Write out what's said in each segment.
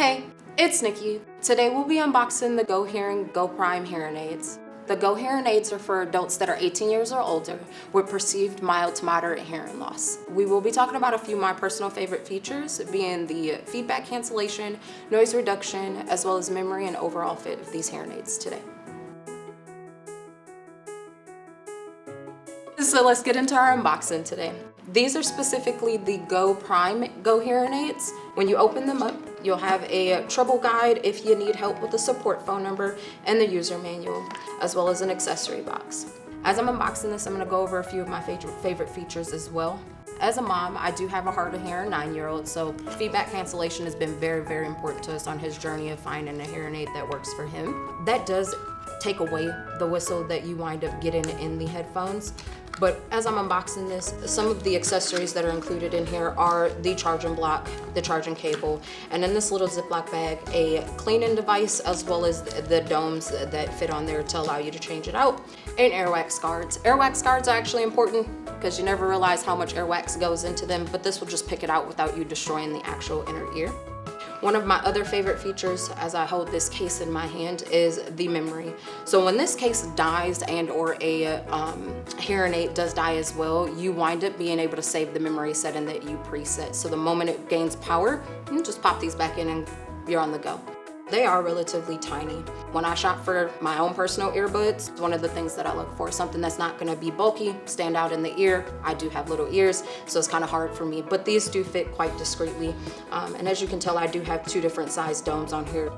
Hey, it's Nickie. Today we'll be unboxing the Go Hearing Go Prime hearing aids. The Go hearing aids are for adults that are 18 years or older with perceived mild to moderate hearing loss. We will be talking about a few of my personal favorite features, being the feedback cancellation, noise reduction, as well as memory and overall fit of these hearing aids today. So let's get into our unboxing today. These are specifically the Go Prime Go hearing aids. When you open them up, you'll have a trouble guide if you need help with the support phone number and the user manual, as well as an accessory box. As I'm unboxing this, I'm going to go over a few of my favorite features as well. As a mom, I do have a hard of hearing 9-year-old, so feedback cancellation has been very important to us on his journey of finding a hearing aid that works for him. That does take away the whistle that you wind up getting in the headphones. But as I'm unboxing this, some of the accessories that are included in here are the charging block, the charging cable, and in this little Ziploc bag, a cleaning device, as well as the domes that fit on there to allow you to change it out, and airwax guards. Airwax guards are actually important because you never realize how much airwax goes into them, but this will just pick it out without you destroying the actual inner ear. One of my other favorite features as I hold this case in my hand is the memory. So when this case dies and or a hearing aid does die as well, you wind up being able to save the memory setting that you preset. So the moment it gains power, you just pop these back in and you're on the go. They are relatively tiny. When I shop for my own personal earbuds, one of the things that I look for is something that's not gonna be bulky, stand out in the ear. I do have little ears, so it's kind of hard for me, but these do fit quite discreetly. And as you can tell, I do have 2 different size domes on here.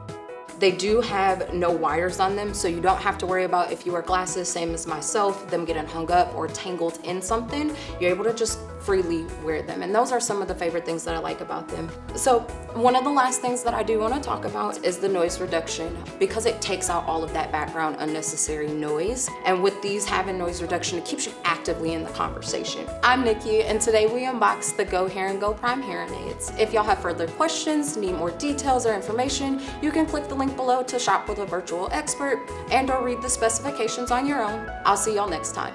They do have no wires on them, so you don't have to worry about if you wear glasses, same as myself, them getting hung up or tangled in something. You're able to just freely wear them. And those are some of the favorite things that I like about them. So one of the last things that I do want to talk about is the noise reduction, because it takes out all of that background unnecessary noise. And with these having noise reduction, it keeps you actively in the conversation. I'm Nickie, and today we unboxed the Go Hearing Go Prime hearing aids. If y'all have further questions, need more details or information, you can click the link below to shop with a virtual expert and or read the specifications on your own. I'll see y'all next time.